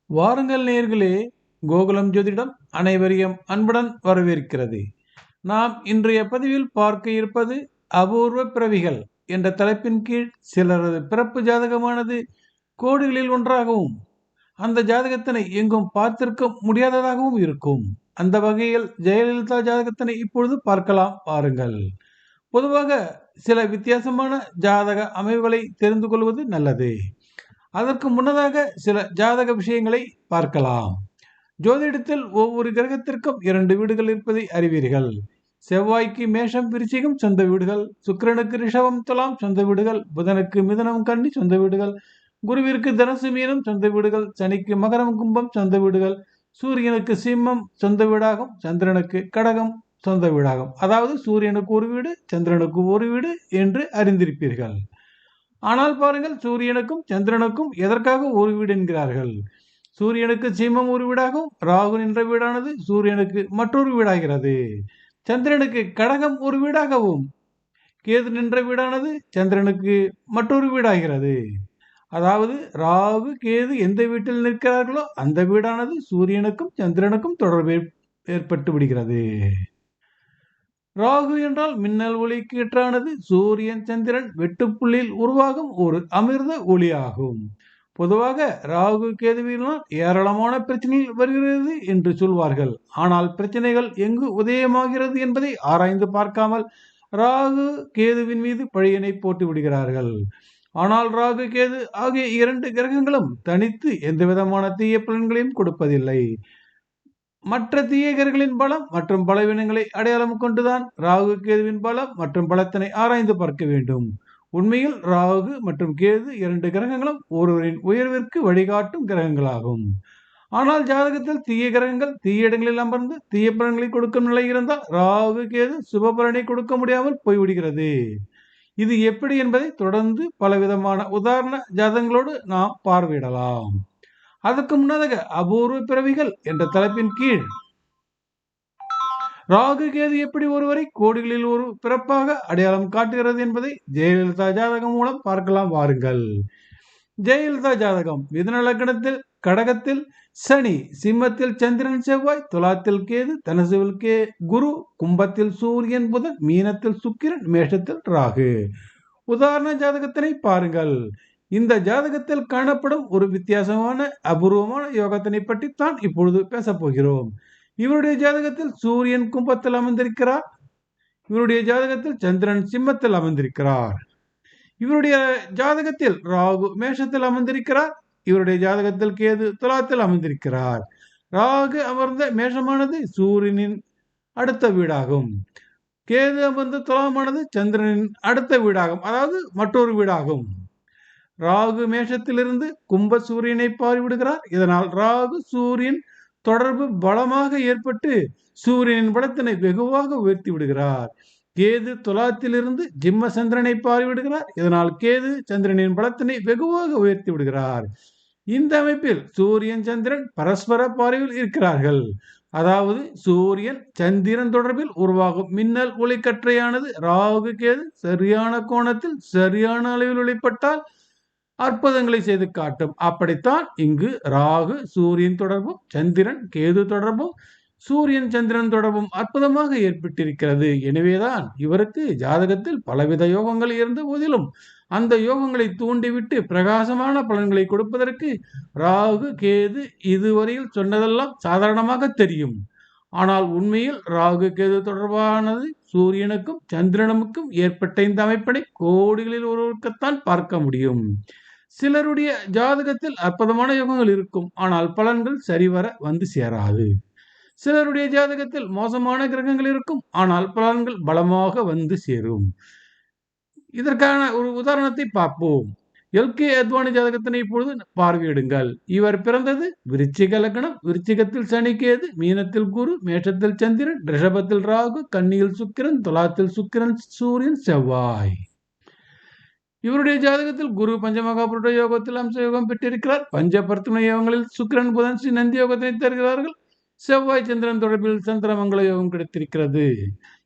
வாருங்கள் நேயர்களே, கோகுலம் ஜோதிடம் அனைவரையும் அன்புடன் வரவேற்கிறது. நாம் இன்றைய பதிவில் பார்க்க இருப்பது அபூர்வ பிறவிகள் என்ற தலைப்பின் கீழ் சிலரது பிறப்பு ஜாதகமானது கோடுகளில் ஒன்றாகவும் அந்த ஜாதகத்தினை எங்கும் பார்த்திருக்க முடியாததாகவும் இருக்கும். அந்த வகையில் ஜெயலலிதா ஜாதகத்தினை இப்பொழுது பார்க்கலாம் பாருங்கள். பொதுவாக சில வித்தியாசமான ஜாதக அமைவுகளை தெரிந்து கொள்வது நல்லது. அதற்கு முன்னதாக சில ஜாதக விஷயங்களை பார்க்கலாம். ஜோதிடத்தில் ஒவ்வொரு கிரகத்திற்கும் 2 வீடுகள் இருப்பதை அறிவீர்கள். செவ்வாய்க்கு மேஷம் விருச்சிகம் சொந்த வீடுகள், சுக்கிரனுக்கு ரிஷபம் துலாம் சொந்த வீடுகள், புதனுக்கு மிதுனம் கன்னி சொந்த வீடுகள், குருவிற்கு தனுசு மீனம் சொந்த வீடுகள், சனிக்கு மகரம் கும்பம் சொந்த வீடுகள், சூரியனுக்கு சிம்மம் சொந்த வீடாகும், சந்திரனுக்கு கடகம் சொந்த வீடாகும். அதாவது சூரியனுக்கு ஒரு வீடு, சந்திரனுக்கு ஒரு வீடு என்று அறிந்திருப்பீர்கள். ஆனால் பாருங்கள், சூரியனுக்கும் சந்திரனுக்கும் எதற்காக ஒரு வீடு என்கிறார்கள்? சூரியனுக்கு சிம்மம் ஒரு வீடாகவும், ராகு நின்ற வீடானது சூரியனுக்கு மற்றொரு வீடாகிறது. சந்திரனுக்கு கடகம் ஒரு வீடாகவும், கேது நின்ற வீடானது சந்திரனுக்கு மற்றொரு வீடாகிறது. அதாவது ராகு கேது எந்த வீட்டில் நிற்கிறார்களோ அந்த வீடானது சூரியனுக்கும் சந்திரனுக்கும் தொடர்பு ஏற்பட்டு விடுகிறது. ராகு என்றால் மின்னல் ஒளிக்கு ஏற்றானது. சூரியன் சந்திரன் வெட்டுப்புள்ளியில் உருவாகும் ஒரு அமிர்த ஒளியாகும். பொதுவாக ராகு கேதுவினால் ஏராளமான பிரச்சனைகள் வருகிறது என்று சொல்வார்கள். ஆனால் பிரச்சனைகள் எங்கு உதயமாகிறது என்பதை ஆராய்ந்து பார்க்காமல் ராகு கேதுவின் மீது பழியினை போட்டு விடுகிறார்கள். ஆனால் ராகு கேது ஆகிய 2 கிரகங்களும் தனித்து எந்த விதமான தீய பலன்களையும் கொடுப்பதில்லை. மற்ற தீயகர்களின் பலம் மற்றும் பலவீனங்களை அடையாளம் கொண்டுதான் ராகு கேதுவின் பலம் மற்றும் பலத்தினை ஆராய்ந்து பார்க்க வேண்டும். உண்மையில் ராகு மற்றும் கேது 2 கிரகங்களும் ஒருவரின் உயர்விற்கு வழிகாட்டும் கிரகங்களாகும். ஆனால் ஜாதகத்தில் தீய கிரகங்கள் தீய இடங்களில் அமர்ந்து தீய பலன்களை கொடுக்கும் நிலை இருந்தால் ராகு கேது சுப பலனை கொடுக்க முடியாமல் போய்விடுகிறது. இது எப்படி என்பதை தொடர்ந்து பலவிதமான உதாரண ஜாதகங்களோடு நாம் பார்வையிடலாம். அதற்கு முன்னதாக அபூர்வ பிறவிகள் என்ற தலைப்பின் கீழ் ராகு கேது எப்படி ஒருவரை கோடிகளில் ஒரு பிறப்பாக அடையாளம் காட்டுகிறது என்பதை ஜெயலலிதா ஜாதகம் மூலம் பார்க்கலாம் வாருங்கள். ஜெயலலிதா ஜாதகம்: மிதுன லக்னத்தில் கடகத்தில் சனி, சிம்மத்தில் சந்திரன் செவ்வாய், துலாத்தில் கேது, தனுசுவில் குரு, கும்பத்தில் சூரியன் புதன், மீனத்தில் சுக்கிரன், மேஷத்தில் ராகு. உதாரண ஜாதகத்தினை பாருங்கள். இந்த ஜாதகத்தில் காணப்படும் ஒரு வித்தியாசமான அபூர்வமான யோகத்தினை பற்றித்தான் இப்பொழுது பேசப் போகிறோம். இவருடைய ஜாதகத்தில் சூரியன் கும்பத்தில் அமர்ந்திருக்கிறார். இவருடைய ஜாதகத்தில் சந்திரன் சிம்மத்தில் அமர்ந்திருக்கிறார். இவருடைய ஜாதகத்தில் ராகு மேஷத்தில் அமர்ந்திருக்கிறார். இவருடைய ஜாதகத்தில் கேது துலாத்தில் அமர்ந்திருக்கிறார். ராகு அமர்ந்த மேஷமானது சூரியனின் அடுத்த வீடாகும். கேது அமர்ந்த துலாமானது சந்திரனின் அடுத்த வீடாகும், அதாவது மற்றொரு வீடாகும். ராகு மேஷத்திலிருந்து கும்ப சூரியனை பார்வையிடுகிறார். இதனால் ராகு சூரியன் தொடர்பு பலமாக ஏற்பட்டு சூரியனின் பலத்தினை வெகுவாக உயர்த்தி விடுகிறார். கேது துலாத்திலிருந்து ஜிம்ம சந்திரனை பார்வையிடுகிறார். இதனால் கேது சந்திரனின் பலத்தினை வெகுவாக உயர்த்தி விடுகிறார். இந்த அமைப்பில் சூரியன் சந்திரன் பரஸ்பர பார்வையில் இருக்கிறார்கள். அதாவது சூரியன் சந்திரன் தொடர்பில் உருவாகும் மின்னல் ஒளிக்கற்றையானது ராகு கேது சரியான கோணத்தில் சரியான அளவில் ஒளிப்பட்டால் அற்புதங்களை செய்து காட்டும். அப்படித்தான் இங்கு ராகு சூரியன் தொடர்பும் சந்திரன் கேது தொடர்பும் சூரியன் சந்திரன் தொடர்பும் அற்புதமாக ஏற்பட்டிருக்கிறது. எனவேதான் இவருக்கு ஜாதகத்தில் பலவித யோகங்கள் இருந்த போதிலும் அந்த யோகங்களை தூண்டிவிட்டு பிரகாசமான பலன்களை கொடுப்பதற்கு ராகு கேது இதுவரையில் சொன்னதெல்லாம் சாதாரணமாக தெரியும். ஆனால் உண்மையில் ராகு கேது தொடர்பானது சூரியனுக்கும் சந்திரனுக்கும் ஏற்பட்ட இந்த அமைப்பினை கோடிகளில் ஒருவருக்குத்தான் பார்க்க முடியும். சிலருடைய ஜாதகத்தில் அற்புதமான யோகங்கள் இருக்கும், ஆனால் பலன்கள் சரிவர வந்து சேராது. சிலருடைய ஜாதகத்தில் மோசமான கிரகங்கள் இருக்கும், ஆனால் பலன்கள் பலமாக வந்து சேரும். இதற்கான ஒரு உதாரணத்தை பார்ப்போம். எல்கே அத்வானி ஜாதகத்தினை இப்பொழுது பார்வையிடுங்கள். இவர் பிறந்தது விருச்சிக லக்னம். விருச்சிகத்தில் சனி கேது, மீனத்தில் குரு, மேஷத்தில் சந்திரன், ரிஷபத்தில் ராகு, கன்னியில் சுக்கிரன், துலாத்தில் சுக்கிரன் சூரியன் செவ்வாய். இவருடைய ஜாதகத்தில் குரு பஞ்சமகாபுருட யோகத்தில் அம்ச யோகம் பெற்றிருக்கிறார். பஞ்சபர்த்தன யோகங்களில் சுக்கிரன் புதன் ஸ்ரீ நந்தி யோகத்தினை தருகிறார்கள். செவ்வாய் சந்திரன் தொடர்பில் சந்திரமங்கல யோகம் கிடைத்திருக்கிறது.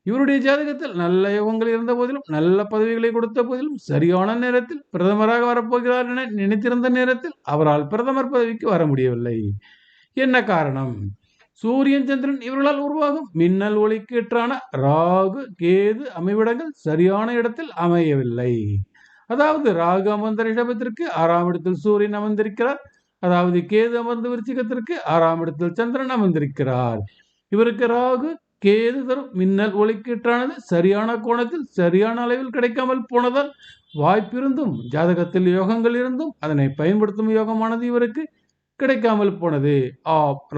இவருடைய ஜாதகத்தில் நல்ல யோகங்கள் இருந்த போதிலும், நல்ல பதவிகளை கொடுத்த போதிலும், சரியான நேரத்தில் பிரதமராக வரப்போகிறார் என நினைத்திருந்த நேரத்தில் அவரால் பிரதமர் பதவிக்கு வர முடியவில்லை. என்ன காரணம்? சூரியன் சந்திரன் இவர்களால் உருவாகும் மின்னல் ஒளிக்கு ஏற்றான ராகு கேது அமைவிடங்கள் சரியான இடத்தில் அமையவில்லை. அதாவது ராகு அமர்ந்த ரிஷபத்திற்கு 6ஆம் இடத்தில் சூரியன் அமர்ந்திருக்கிறார். அதாவது கேது அமர்ந்த விருச்சிகத்திற்கு 6ஆம் இடத்தில் சந்திரன் அமர்ந்திருக்கிறார். இவருக்கு ராகு கேது தரும் மின்னல் ஒளிக்கீற்றானது சரியான கோணத்தில் சரியான அளவில் கிடைக்காமல் போனதால் வாய்ப்பிருந்தும் ஜாதகத்தில் யோகங்கள் இருந்தும் அதனை பயன்படுத்தும் யோகமானது இவருக்கு கிடைக்காமல் போனது.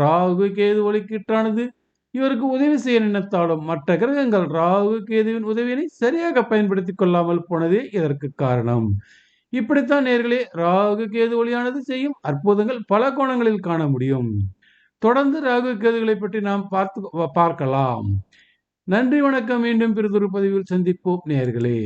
ராகு கேது ஒளிக்கீற்றானது இவருக்கு உதவி செய்ய நினைத்தாலும் மற்ற கிரகங்கள் ராகு கேதுவின் உதவியினை சரியாக பயன்படுத்திக் கொள்ளாமல் போனதே இதற்கு காரணம். இப்படித்தான் நேர்களே ராகு கேது ஒளியானது செய்யும் அற்புதங்கள் பல கோணங்களில் காண முடியும். தொடர்ந்து ராகு கேதுகளை பற்றி நாம் பார்க்கலாம். நன்றி, வணக்கம். மீண்டும் பிறிதொரு பதிவில் சந்திப்போம் நேயர்களே.